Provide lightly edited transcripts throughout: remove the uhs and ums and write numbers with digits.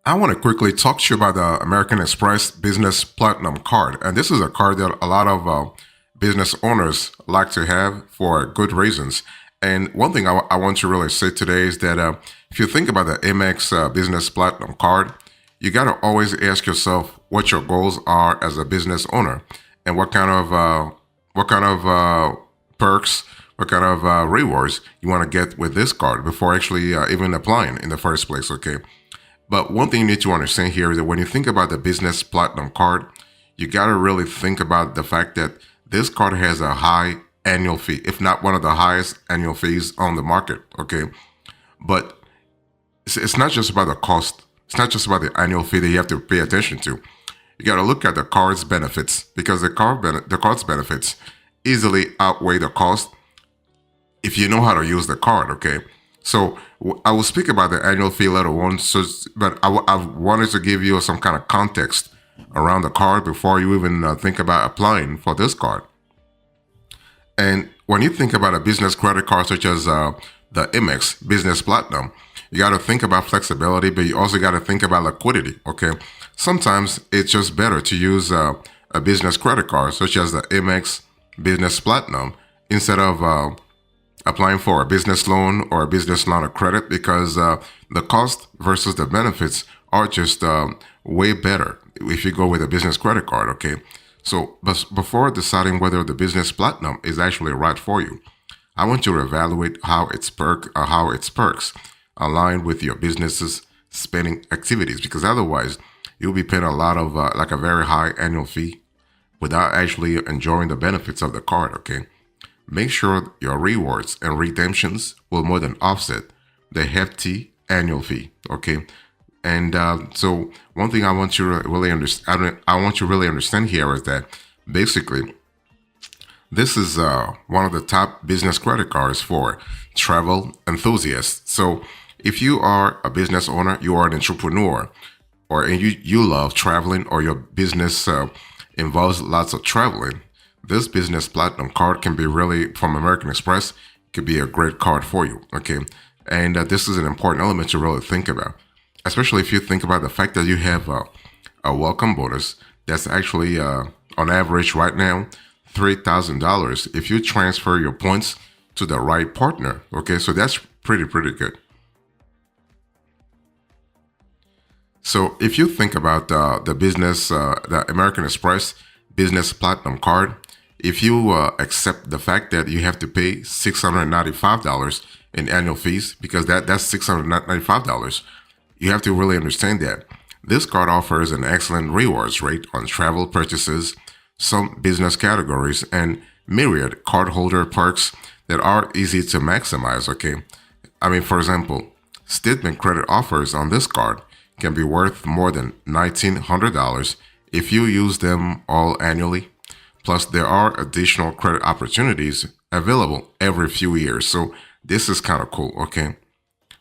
I want to quickly talk to you about the American Express Business Platinum Card. And this is a card that a lot of business owners like to have for good reasons. And one thing I want to really say today is that if you think about the Amex Business Platinum Card, you got to always ask yourself what your goals are as a business owner and what kind of perks, what kind of rewards you want to get with this card before actually even applying in the first place. Okay. But one thing you need to understand here is that when you think about the business platinum card, you got to really think about the fact that this card has a high annual fee, if not one of the highest annual fees on the market. Okay. But it's not just about the cost. It's not just about the annual fee that you have to pay attention to. You got to look at the card's benefits because the card's benefits easily outweigh the cost if you know how to use the card. Okay. So I will speak about the annual fee later on. But I wanted to give you some kind of context around the card before you even think about applying for this card. And when you think about a business credit card such as the Amex Business Platinum, you got to think about flexibility, but you also got to think about liquidity. Okay, sometimes it's just better to use a business credit card such as the Amex Business Platinum instead of applying for a business loan or a business line of credit because the cost versus the benefits are just way better if you go with a business credit card. Okay, so but before deciding whether the business platinum is actually right for you, I want you to evaluate how its perks align with your business's spending activities because otherwise you'll be paying a lot of like a very high annual fee without actually enjoying the benefits of the card. Okay, make sure your rewards and redemptions will more than offset the hefty annual fee. Okay. And so one thing I want you to really understand, I want you to really understand here is that basically this is one of the top business credit cards for travel enthusiasts. So if you are a business owner, you are an entrepreneur, or and you love traveling, or your business involves lots of traveling, this business platinum card can be really from American Express. Could be a great card for you. Okay, and this is an important element to really think about, especially if you think about the fact that you have a welcome bonus that's actually on average right now $3,000 if you transfer your points to the right partner. Okay, so that's pretty good. So if you think about the American Express Business Platinum Card, if you accept the fact that you have to pay $695 in annual fees, because that's $695, you have to really understand that this card offers an excellent rewards rate on travel purchases, some business categories, and myriad cardholder perks that are easy to maximize. Okay, I mean, for example, statement credit offers on this card can be worth more than $1,900 if you use them all annually. Plus, there are additional credit opportunities available every few years. So this is kind of cool. Okay.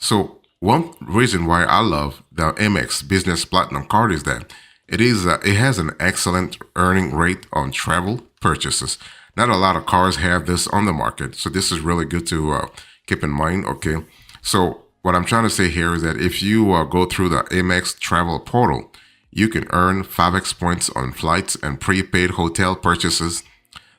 So one reason why I love the Amex Business Platinum Card is that it has an excellent earning rate on travel purchases. Not a lot of cars have this on the market, so this is really good to keep in mind. Okay, so what I'm trying to say here is that if you go through the Amex Travel Portal, you can earn 5x points on flights and prepaid hotel purchases.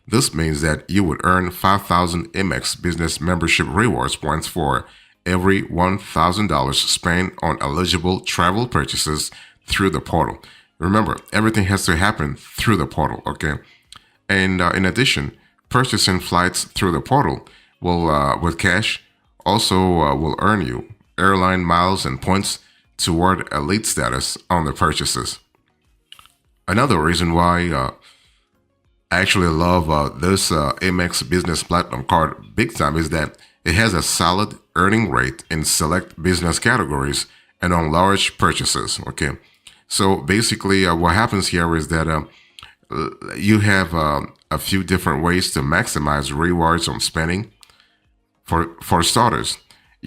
This means that you would earn 5,000 Amex Business Membership Rewards points for every $1,000 spent on eligible travel purchases through the portal. Remember, everything has to happen through the portal, okay? And in addition, purchasing flights through the portal will, with cash, also will earn you airline miles and points toward elite status on the purchases. Another reason why I actually love this Amex Business Platinum Card big time is that it has a solid earning rate in select business categories and on large purchases. Okay, so basically, what happens here is that you have a few different ways to maximize rewards on spending. For starters,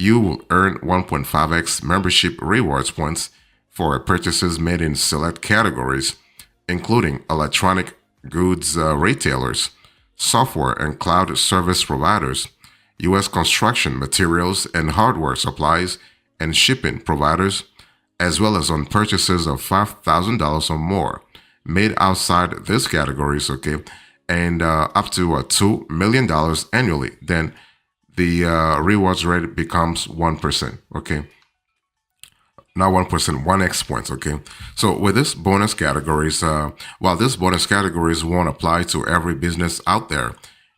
you will earn 1.5x membership rewards points for purchases made in select categories, including electronic goods retailers, software and cloud service providers, U.S. construction materials and hardware supplies, and shipping providers, as well as on purchases of $5,000 or more made outside these categories, okay, and up to $2 million annually, then the rewards rate becomes 1%, okay? Not 1%, 1x points, okay? So with this bonus categories, while this bonus categories won't apply to every business out there,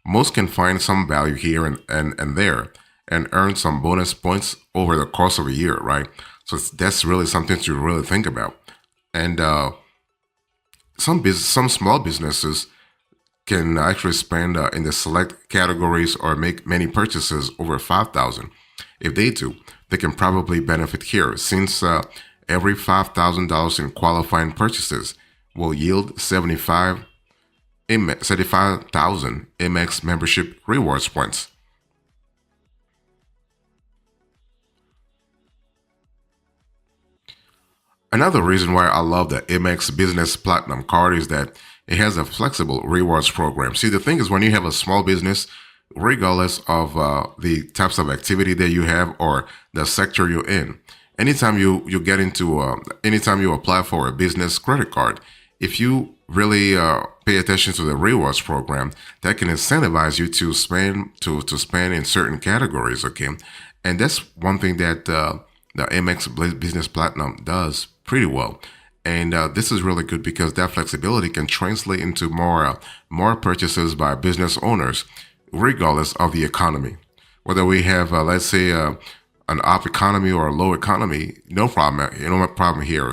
most can find some value here and there and earn some bonus points over the course of a year, right? So that's really something to really think about. And some small businesses can actually spend in the select categories or make many purchases over 5,000. If they do, they can probably benefit here, since every $5,000 in qualifying purchases will yield 75,000 Amex membership rewards points. Another reason why I love the Amex Business Platinum card is that it has a flexible rewards program. See, the thing is, when you have a small business, regardless of the types of activity that you have or the sector you're in, anytime you get into, anytime you apply for a business credit card, if you really pay attention to the rewards program, that can incentivize you to to spend in certain categories. Okay, and that's one thing that the Amex Business Platinum does pretty well. And this is really good because that flexibility can translate into more purchases by business owners, regardless of the economy. Whether we have, let's say, an up economy or a low economy, no problem. No problem here.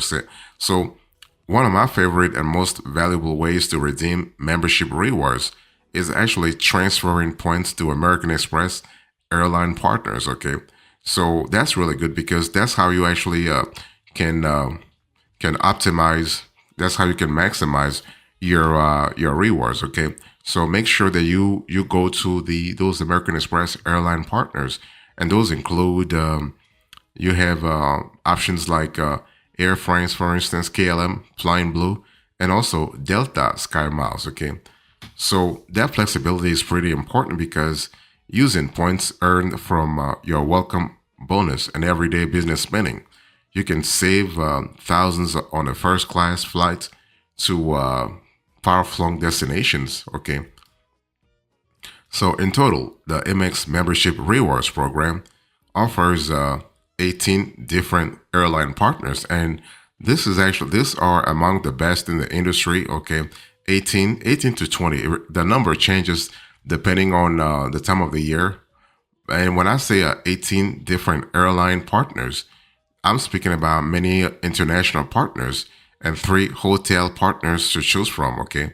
So, one of my favorite and most valuable ways to redeem membership rewards is actually transferring points to American Express airline partners. Okay, so that's really good because that's how you actually can can optimize. That's how you can maximize your rewards. Okay, so make sure that you go to the those American Express airline partners, and those include you have options like Air France, for instance, KLM, Flying Blue, and also Delta Sky Miles. Okay, so that flexibility is pretty important because using points earned from your welcome bonus and everyday business spending, you can save thousands on a first class flight to far flung destinations. Okay, so in total, the MX membership rewards program offers 18 different airline partners, and these are among the best in the industry. Okay, 18 to 20. The number changes depending on the time of the year. And when I say 18 different airline partners, I'm speaking about many international partners and 3 hotel partners to choose from. Okay,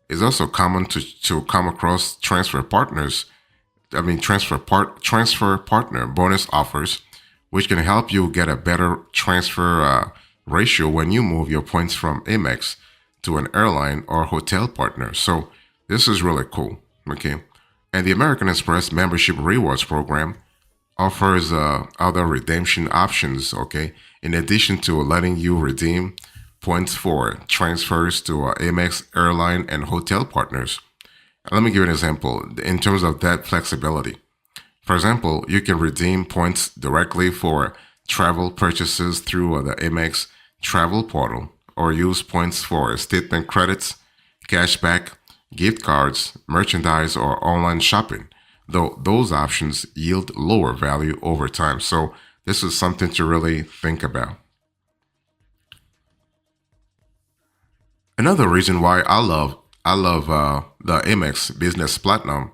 it's also common to come across transfer partner bonus offers, which can help you get a better transfer ratio when you move your points from Amex to an airline or hotel partner. So this is really cool. Okay, and the American Express membership rewards program offers other redemption options. Okay, in addition to letting you redeem points for transfers to Amex airline and hotel partners. Let me give you an example in terms of that flexibility. For example, you can redeem points directly for travel purchases through the Amex travel portal, or use points for statement credits, cashback, gift cards, merchandise, or online shopping, though those options yield lower value over time. So this is something to really think about. Another reason why I love the Amex Business Platinum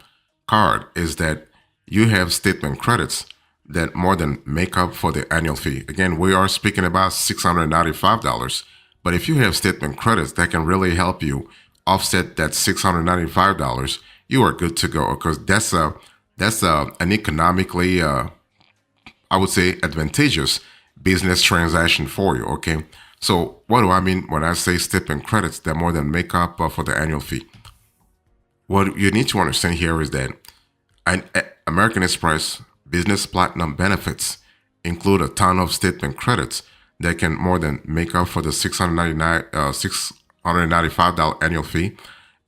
card is that you have statement credits that more than make up for the annual fee. Again, we are speaking about $695, but if you have statement credits that can really help you offset that $695, you are good to go because that's an economically I would say advantageous business transaction for you. Okay, so what do I mean when I say statement credits that more than make up for the annual fee? What you need to understand here is that American Express Business Platinum benefits include a ton of statement credits that can more than make up for the $695 annual fee.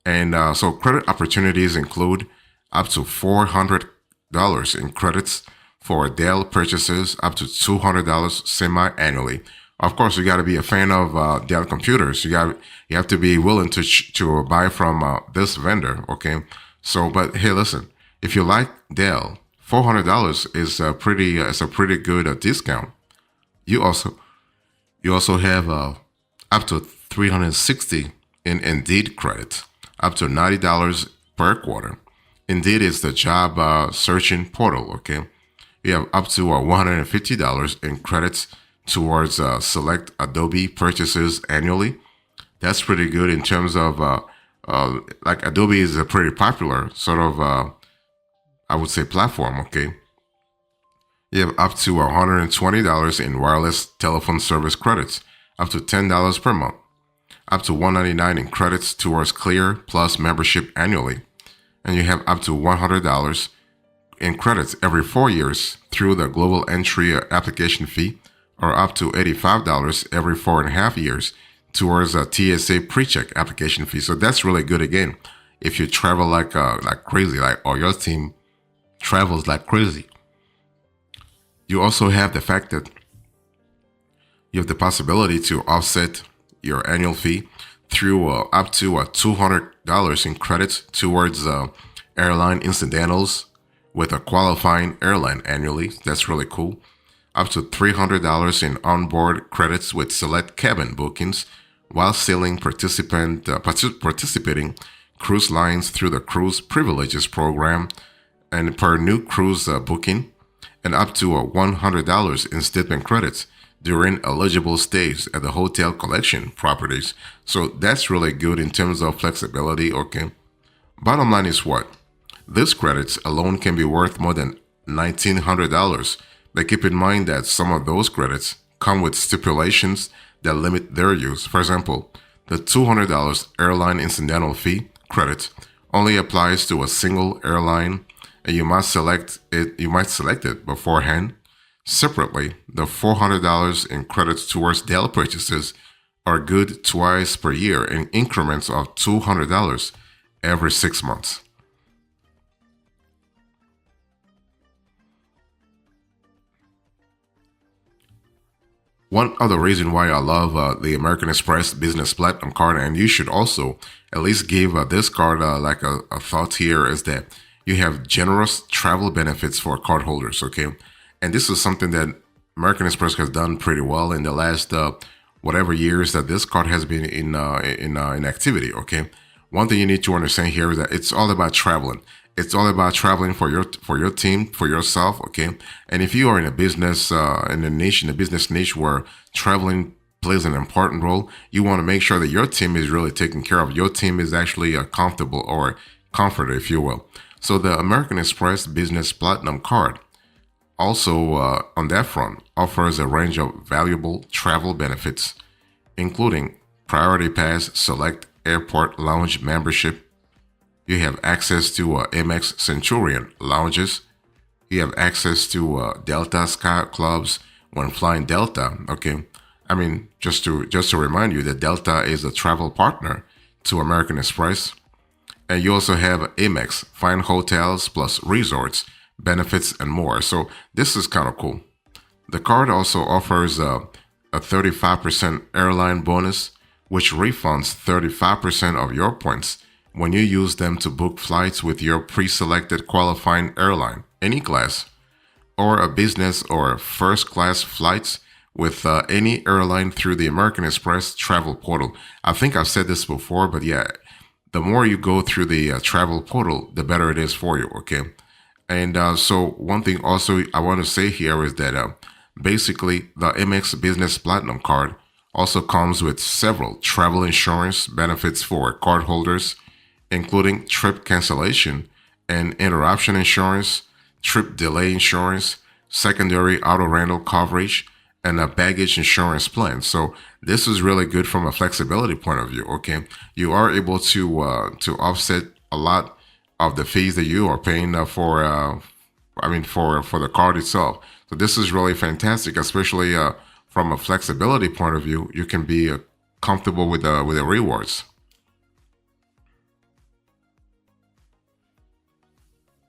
And so credit opportunities include up to $400 in credits for Dell purchases, up to $200 semi-annually, Of course, you got to be a fan of Dell computers. You have to be willing to buy from this vendor. Okay. So, but hey, listen, if you like Dell, $400 is a pretty good discount. You also you also have up to 360 in Indeed credit, up to $90 per quarter. Indeed is the job searching portal. Okay, you have up to $150 in credits towards select Adobe purchases annually. That's pretty good in terms of like Adobe is a pretty popular sort of I would say platform. Okay, you have up to $120 in wireless telephone service credits, up to $10 per month, up to $199 in credits towards Clear Plus membership annually, and you have up to $100 in credits every 4 years through the global entry application fee, or up to $85 every 4.5 years towards a TSA pre-check application fee. So that's really good again. If you travel like crazy, like or your team travels like crazy. You also have the fact that you have the possibility to offset your annual fee through up to $200 in credits towards airline incidentals with a qualifying airline annually. That's really cool. Up to $300 in onboard credits with select cabin bookings while sailing participating cruise lines through the Cruise Privileges program and per new cruise booking, and up to $100 in stipend credits during eligible stays at the hotel collection properties. So that's really good in terms of flexibility. Okay. Bottom line is what? These credits alone can be worth more than $1,900, but keep in mind that some of those credits come with stipulations that limit their use. For example, the $200 airline incidental fee credit only applies to a single airline, and you must select it. You might select it beforehand. Separately, the $400 in credits towards Dell purchases are good twice per year in increments of $200 every 6 months. One other reason why I love the American Express Business Platinum card, and you should also at least give this card like a thought here, is that you have generous travel benefits for cardholders. Okay, and this is something that American Express has done pretty well in the last whatever years that this card has been in activity. Okay, one thing you need to understand here is that it's all about traveling. It's all about traveling for your team, for yourself. Okay, and if you are in a business in a business niche where traveling plays an important role, you want to make sure that your team is really taken care of. Your team is actually comfortable or comforted, if you will. So the American Express Business Platinum card also on that front offers a range of valuable travel benefits, including Priority Pass Select Airport Lounge membership. You have access to Amex Centurion lounges. You have access to Delta Sky clubs when flying Delta. Okay, I mean just to remind you that Delta is a travel partner to American Express, and you also have Amex fine hotels plus resorts benefits and more. So this is kind of cool. The card also offers a 35% airline bonus, which refunds 35% of your points when you use them to book flights with your pre-selected qualifying airline, any class, or a business or first class flights with any airline through the American Express travel portal. I think I've said this before, but yeah, the more you go through the travel portal, the better it is for you. Okay. And so one thing also I want to say here is that basically the MX Business Platinum card also comes with several travel insurance benefits for cardholders, including trip cancellation and interruption insurance, trip delay insurance, secondary auto rental coverage, and a baggage insurance plan. So this is really good from a flexibility point of view. Okay, you are able to offset a lot of the fees that you are paying for the card itself. So this is really fantastic, especially from a flexibility point of view. You can be comfortable with the rewards.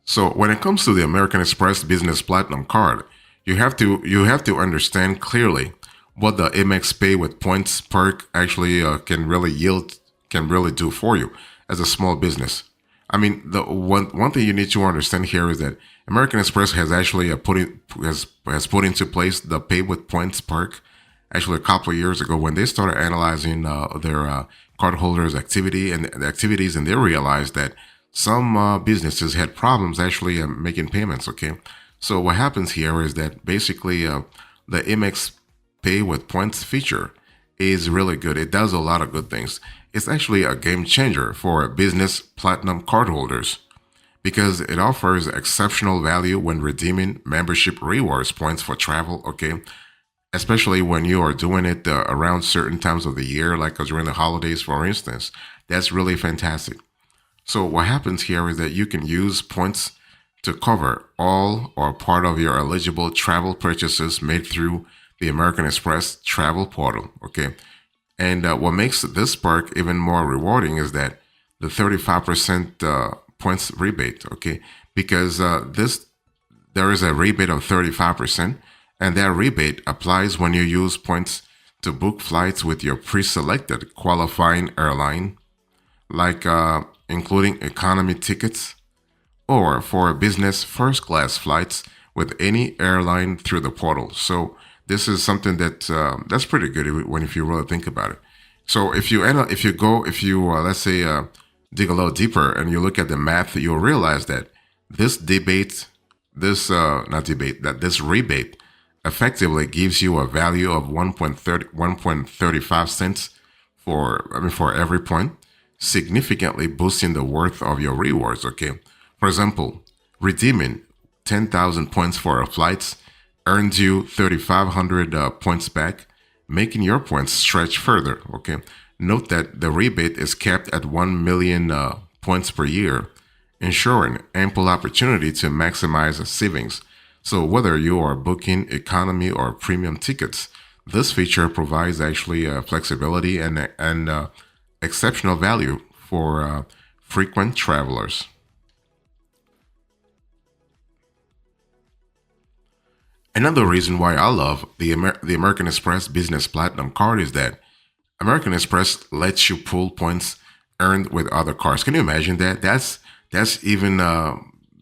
So when it comes to the American Express Business Platinum card, you have to understand clearly what the Amex Pay with points perk actually can really do for you as a small business. I mean, the one thing you need to understand here is that American Express has actually has put into place the pay with points perk actually a couple of years ago when they started analyzing their cardholders' activity and the activities, and they realized that some businesses had problems actually making payments. Okay, so what happens here is that basically the Amex Pay with Points feature is really good. It does a lot of good things. It's actually a game changer for business platinum cardholders because it offers exceptional value when redeeming membership rewards points for travel. Okay, especially when you are doing it around certain times of the year, like during the holidays, for instance. That's really fantastic. So what happens here is that you can use points to cover all or part of your eligible travel purchases made through the American Express travel portal. Okay. And what makes this perk even more rewarding is that the 35% points rebate. Okay. Because this there is a rebate of 35%, and that rebate applies when you use points to book flights with your pre-selected qualifying airline, like including economy tickets, or for business first class flights with any airline through the portal. So this is something that's pretty good if you really think about it. So if you let's say dig a little deeper and you look at the math, you'll realize that this debate, this not debate, that this rebate effectively gives you a value of 1.35 cents for every point, significantly boosting the worth of your rewards. Okay, for example, redeeming 10,000 points for a flight earns you 3,500 points back, making your points stretch further. Okay, note that the rebate is capped at 1 million points per year, ensuring ample opportunity to maximize savings. So whether you are booking economy or premium tickets, this feature provides actually flexibility and exceptional value for frequent travelers. Another reason why I love the American Express Business Platinum card is that American Express lets you pull points earned with other cards. Can you imagine that? That's even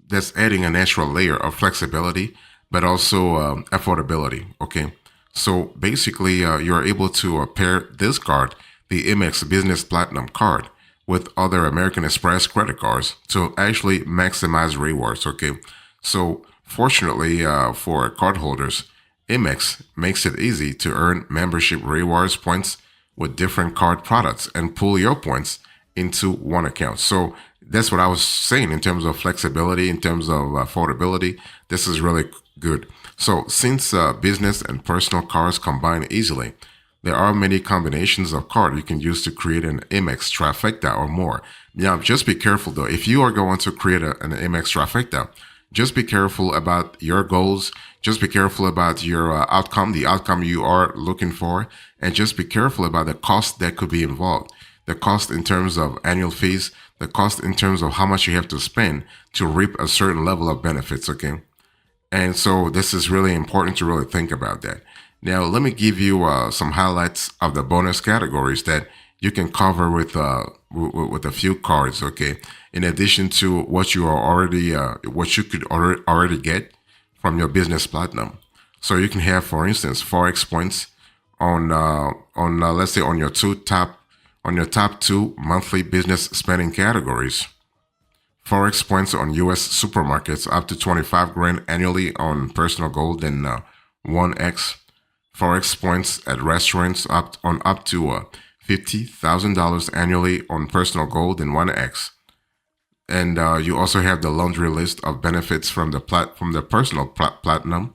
that's adding an extra layer of flexibility, but also affordability. Okay, so basically, you're able to pair this card, the Amex Business Platinum card, with other American Express credit cards to actually maximize rewards. Okay, so fortunately for cardholders, Amex makes it easy to earn membership rewards points with different card products and pull your points into one account. So that's what I was saying in terms of flexibility, in terms of affordability. This is really good. So since business and personal cards combine easily, there are many combinations of card you can use to create an Amex trifecta or more. Now, just be careful though. If you are going to create an Amex trifecta, just be careful about your goals. Just be careful about your outcome, the outcome you are looking for, and just be careful about the cost that could be involved. The cost in terms of annual fees, the cost in terms of how much you have to spend to reap a certain level of benefits. Okay. And so this is really important to really think about that. Now, let me give you some highlights of the bonus categories that you can cover with a few cards. Okay, in addition to what you are already what you could already get from your business platinum. So you can have, for instance, forex points on let's say on your top two monthly business spending categories. Forex points on U.S. supermarkets up to 25 grand annually on personal gold and 1x. Forex points at restaurants up to $50,000 annually on personal gold and 1x. And you also have the laundry list of benefits from the personal platinum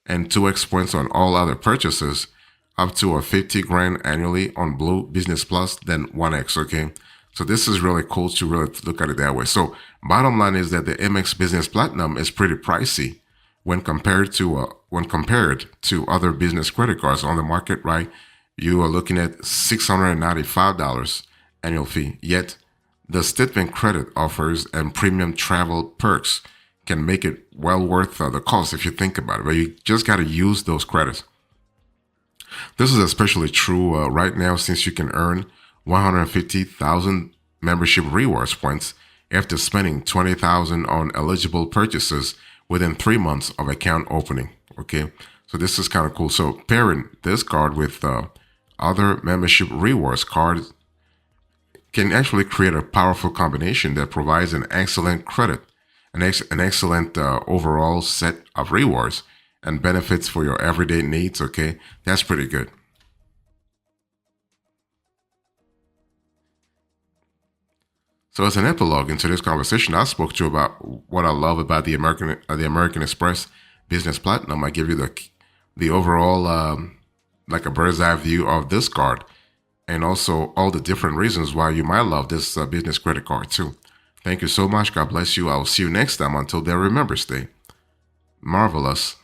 and 2x points on all other purchases up to a 50 grand annually on Blue Business Plus, then 1x. Okay. So this is really cool to really look at it that way. So bottom line is that the MX Business Platinum is pretty pricey when compared to other business credit cards on the market. Right, you are looking at $695 annual fee. Yet the statement credit offers and premium travel perks can make it well worth the cost if you think about it. But you just got to use those credits. This is especially true right now since you can earn 150,000 membership rewards points after spending 20,000 on eligible purchases within 3 months of account opening. Okay, so this is kind of cool. So pairing this card with other membership rewards cards can actually create a powerful combination that provides an excellent credit, an excellent overall set of rewards and benefits for your everyday needs. Okay, that's pretty good. So as an epilogue into this conversation, I spoke to you about what I love about the American Express Business Platinum. I give you the overall like a bird's eye view of this card, and also all the different reasons why you might love this business credit card too. Thank you so much. God bless you. I'll see you next time. Until then, remember, stay marvelous.